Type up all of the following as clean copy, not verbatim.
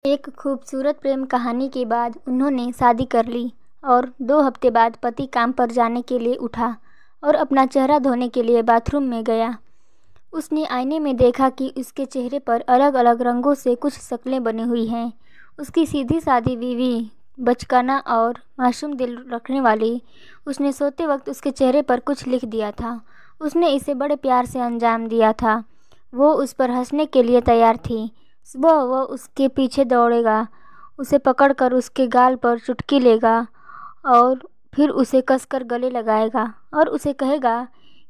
एक खूबसूरत प्रेम कहानी के बाद उन्होंने शादी कर ली और 2 हफ्ते बाद पति काम पर जाने के लिए उठा और अपना चेहरा धोने के लिए बाथरूम में गया। उसने आईने में देखा कि उसके चेहरे पर अलग अलग रंगों से कुछ शक्लें बनी हुई हैं। उसकी सीधी सादी बीवी, बचकाना और मासूम दिल रखने वाली। उसने सोते वक्त उसके चेहरे पर कुछ लिख दिया था। उसने इसे बड़े प्यार से अंजाम दिया था। वो उस पर हंसने के लिए तैयार थी। सुबह वह उसके पीछे दौड़ेगा, उसे पकड़कर उसके गाल पर चुटकी लेगा और फिर उसे कसकर गले लगाएगा और उसे कहेगा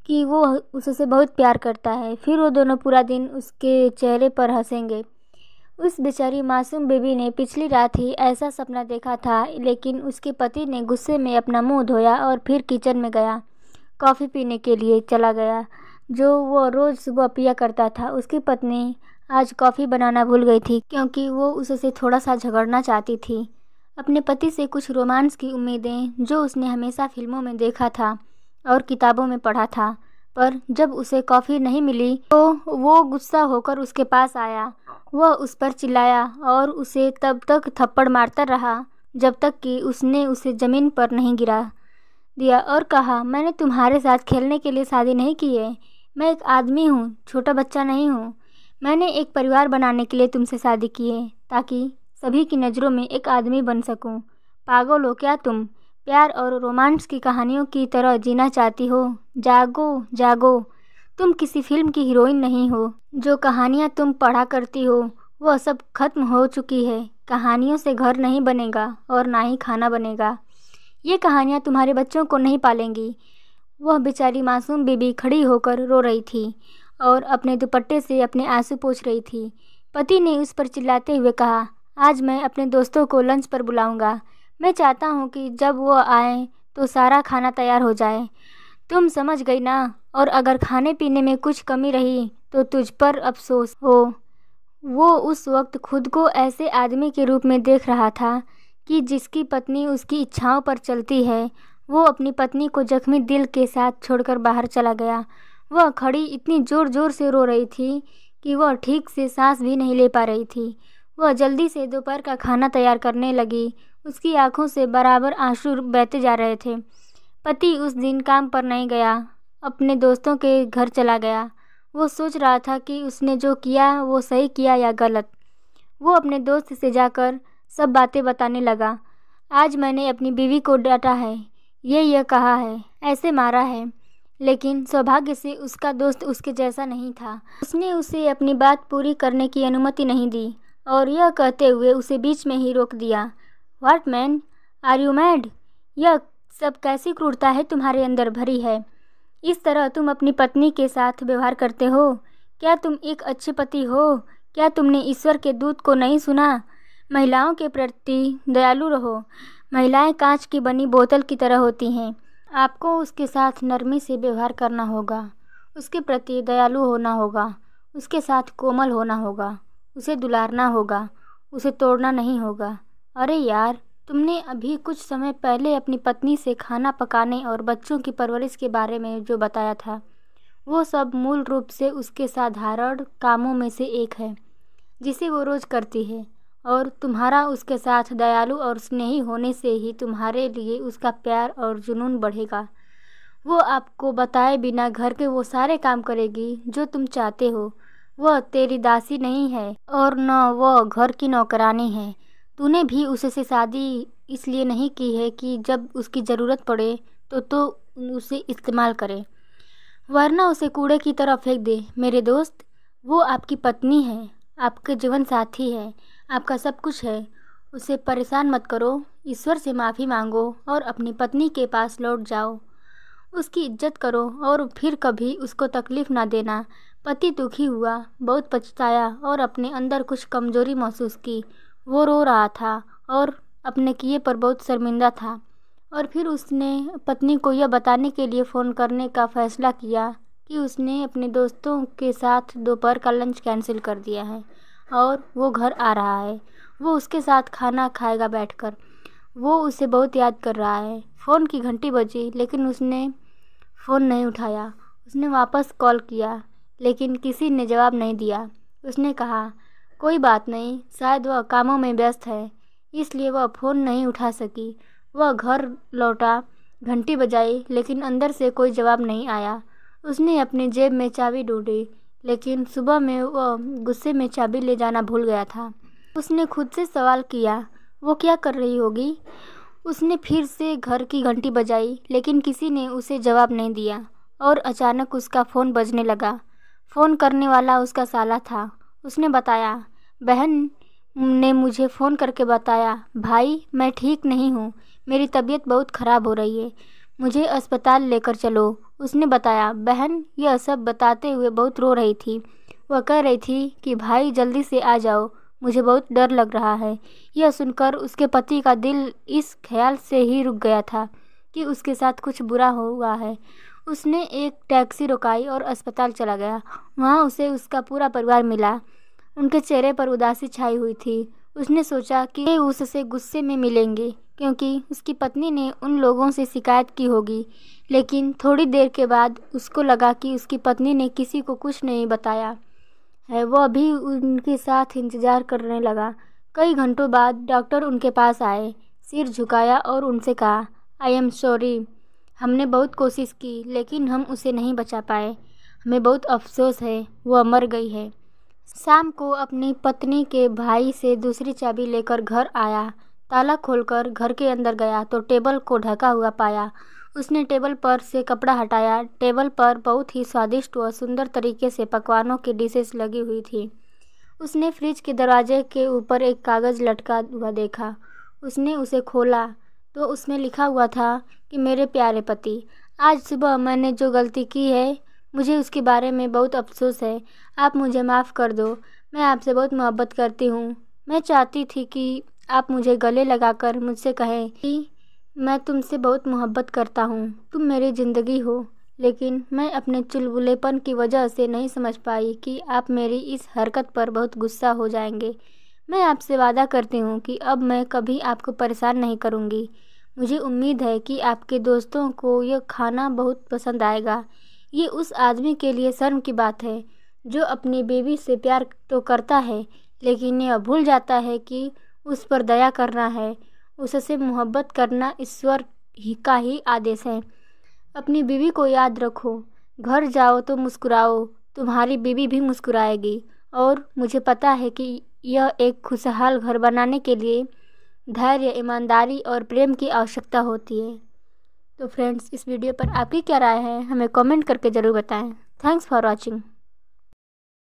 कि वो उससे बहुत प्यार करता है। फिर वो दोनों पूरा दिन उसके चेहरे पर हंसेंगे। उस बेचारी मासूम बेबी ने पिछली रात ही ऐसा सपना देखा था, लेकिन उसके पति ने गुस्से में अपना मुंह धोया और फिर किचन में गया। कॉफ़ी पीने के लिए चला गया, जो वो रोज़ सुबह पिया करता था। उसकी पत्नी आज कॉफ़ी बनाना भूल गई थी क्योंकि वो उससे थोड़ा सा झगड़ना चाहती थी। अपने पति से कुछ रोमांस की उम्मीदें जो उसने हमेशा फिल्मों में देखा था और किताबों में पढ़ा था, पर जब उसे कॉफ़ी नहीं मिली तो वो गुस्सा होकर उसके पास आया। वह उस पर चिल्लाया और उसे तब तक थप्पड़ मारता रहा जब तक कि उसने उसे ज़मीन पर नहीं गिरा दिया और कहा, मैंने तुम्हारे साथ खेलने के लिए शादी नहीं की है। मैं एक आदमी हूँ, छोटा बच्चा नहीं हूँ। मैंने एक परिवार बनाने के लिए तुमसे शादी की है ताकि सभी की नज़रों में एक आदमी बन सकूं। पागल हो क्या तुम? प्यार और रोमांस की कहानियों की तरह जीना चाहती हो? जागो जागो। तुम किसी फिल्म की हीरोइन नहीं हो। जो कहानियाँ तुम पढ़ा करती हो वह सब खत्म हो चुकी है। कहानियों से घर नहीं बनेगा और ना ही खाना बनेगा। ये कहानियाँ तुम्हारे बच्चों को नहीं पालेंगी। वह बेचारी मासूम बीबी खड़ी होकर रो रही थी और अपने दुपट्टे से अपने आंसू पोंछ रही थी। पति ने उस पर चिल्लाते हुए कहा, आज मैं अपने दोस्तों को लंच पर बुलाऊंगा। मैं चाहता हूँ कि जब वो आए तो सारा खाना तैयार हो जाए। तुम समझ गई ना? और अगर खाने पीने में कुछ कमी रही तो तुझ पर अफसोस हो। वो उस वक्त खुद को ऐसे आदमी के रूप में देख रहा था कि जिसकी पत्नी उसकी इच्छाओं पर चलती है। वो अपनी पत्नी को जख्मी दिल के साथ छोड़कर बाहर चला गया। वह खड़ी इतनी ज़ोर ज़ोर से रो रही थी कि वह ठीक से सांस भी नहीं ले पा रही थी। वह जल्दी से दोपहर का खाना तैयार करने लगी। उसकी आंखों से बराबर आंसू बहते जा रहे थे। पति उस दिन काम पर नहीं गया, अपने दोस्तों के घर चला गया। वो सोच रहा था कि उसने जो किया वो सही किया या गलत। वो अपने दोस्त से जाकर सब बातें बताने लगा। आज मैंने अपनी बीवी को डांटा है, ये कहा है, ऐसे मारा है। लेकिन सौभाग्य से उसका दोस्त उसके जैसा नहीं था। उसने उसे अपनी बात पूरी करने की अनुमति नहीं दी और यह कहते हुए उसे बीच में ही रोक दिया। What man, are you mad? यह सब कैसी क्रूरता है तुम्हारे अंदर भरी है? इस तरह तुम अपनी पत्नी के साथ व्यवहार करते हो? क्या तुम एक अच्छे पति हो? क्या तुमने ईश्वर के दूत को नहीं सुना? महिलाओं के प्रति दयालु रहो। महिलाएं कांच की बनी बोतल की तरह होती हैं। आपको उसके साथ नरमी से व्यवहार करना होगा, उसके प्रति दयालु होना होगा, उसके साथ कोमल होना होगा, उसे दुलारना होगा, उसे तोड़ना नहीं होगा। अरे यार, तुमने अभी कुछ समय पहले अपनी पत्नी से खाना पकाने और बच्चों की परवरिश के बारे में जो बताया था, वो सब मूल रूप से उसके साधारण कामों में से एक है जिसे वो रोज़ करती है। और तुम्हारा उसके साथ दयालु और स्नेही होने से ही तुम्हारे लिए उसका प्यार और जुनून बढ़ेगा। वो आपको बताए बिना घर के वो सारे काम करेगी जो तुम चाहते हो। वह तेरी दासी नहीं है और न वह घर की नौकरानी है। तूने भी उससे शादी इसलिए नहीं की है कि जब उसकी ज़रूरत पड़े तो उसे इस्तेमाल करे, वरना उसे कूड़े की तरह फेंक दे। मेरे दोस्त, वो आपकी पत्नी है, आपके जीवन साथी है, आपका सब कुछ है। उसे परेशान मत करो। ईश्वर से माफ़ी मांगो और अपनी पत्नी के पास लौट जाओ। उसकी इज्जत करो और फिर कभी उसको तकलीफ़ ना देना। पति दुखी हुआ, बहुत पछताया और अपने अंदर कुछ कमज़ोरी महसूस की। वो रो रहा था और अपने किए पर बहुत शर्मिंदा था। और फिर उसने पत्नी को यह बताने के लिए फ़ोन करने का फ़ैसला किया कि उसने अपने दोस्तों के साथ दोपहर का लंच कैंसिल कर दिया है और वो घर आ रहा है। वो उसके साथ खाना खाएगा बैठकर। वो उसे बहुत याद कर रहा है। फ़ोन की घंटी बजी लेकिन उसने फ़ोन नहीं उठाया। उसने वापस कॉल किया लेकिन किसी ने जवाब नहीं दिया। उसने कहा, कोई बात नहीं, शायद वह कामों में व्यस्त है, इसलिए वह फ़ोन नहीं उठा सकी। वह घर लौटा, घंटी बजाई, लेकिन अंदर से कोई जवाब नहीं आया। उसने अपनी जेब में चाबी ढूंढी, लेकिन सुबह में वह गुस्से में चाबी ले जाना भूल गया था। उसने खुद से सवाल किया, वो क्या कर रही होगी। उसने फिर से घर की घंटी बजाई, लेकिन किसी ने उसे जवाब नहीं दिया और अचानक उसका फ़ोन बजने लगा। फ़ोन करने वाला उसका साला था। उसने बताया, बहन ने मुझे फ़ोन करके बताया, भाई मैं ठीक नहीं हूँ, मेरी तबीयत बहुत ख़राब हो रही है, मुझे अस्पताल लेकर चलो। उसने बताया। बहन यह सब बताते हुए बहुत रो रही थी। वह कह रही थी कि भाई जल्दी से आ जाओ, मुझे बहुत डर लग रहा है। यह सुनकर उसके पति का दिल इस ख्याल से ही रुक गया था कि उसके साथ कुछ बुरा हुआ है। उसने एक टैक्सी रुकाई और अस्पताल चला गया। वहाँ उसे उसका पूरा परिवार मिला। उनके चेहरे पर उदासी छाई हुई थी। उसने सोचा कि वे उससे गुस्से में मिलेंगे क्योंकि उसकी पत्नी ने उन लोगों से शिकायत की होगी, लेकिन थोड़ी देर के बाद उसको लगा कि उसकी पत्नी ने किसी को कुछ नहीं बताया है। वह भी उनके साथ इंतज़ार करने लगा। कई घंटों बाद डॉक्टर उनके पास आए, सिर झुकाया और उनसे कहा, आई एम सॉरी, हमने बहुत कोशिश की लेकिन हम उसे नहीं बचा पाए। हमें बहुत अफसोस है, वह मर गई है। शाम को अपनी पत्नी के भाई से दूसरी चाबी लेकर घर आया। ताला खोलकर घर के अंदर गया तो टेबल को ढका हुआ पाया। उसने टेबल पर से कपड़ा हटाया। टेबल पर बहुत ही स्वादिष्ट व सुंदर तरीके से पकवानों की डिशेस लगी हुई थी। उसने फ्रिज के दरवाजे के ऊपर एक कागज़ लटका हुआ देखा। उसने उसे खोला तो उसमें लिखा हुआ था कि मेरे प्यारे पति, आज सुबह मैंने जो गलती की है मुझे उसके बारे में बहुत अफसोस है। आप मुझे माफ़ कर दो। मैं आपसे बहुत मोहब्बत करती हूँ। मैं चाहती थी कि आप मुझे गले लगाकर मुझसे कहें कि मैं तुमसे बहुत मोहब्बत करता हूँ, तुम मेरी ज़िंदगी हो, लेकिन मैं अपने चुलबुलेपन की वजह से नहीं समझ पाई कि आप मेरी इस हरकत पर बहुत गुस्सा हो जाएंगे। मैं आपसे वादा करती हूँ कि अब मैं कभी आपको परेशान नहीं करूँगी। मुझे उम्मीद है कि आपके दोस्तों को यह खाना बहुत पसंद आएगा। ये उस आदमी के लिए शर्म की बात है जो अपनी बेबी से प्यार तो करता है, लेकिन यह भूल जाता है कि उस पर दया करना है। उससे मोहब्बत करना ईश्वर का ही आदेश है। अपनी बीवी को याद रखो। घर जाओ तो मुस्कुराओ, तुम्हारी बीवी भी मुस्कुराएगी। और मुझे पता है कि यह एक खुशहाल घर बनाने के लिए धैर्य, ईमानदारी और प्रेम की आवश्यकता होती है। तो फ्रेंड्स, इस वीडियो पर आपकी क्या राय है हमें कमेंट करके ज़रूर बताएं। Thanks for watching.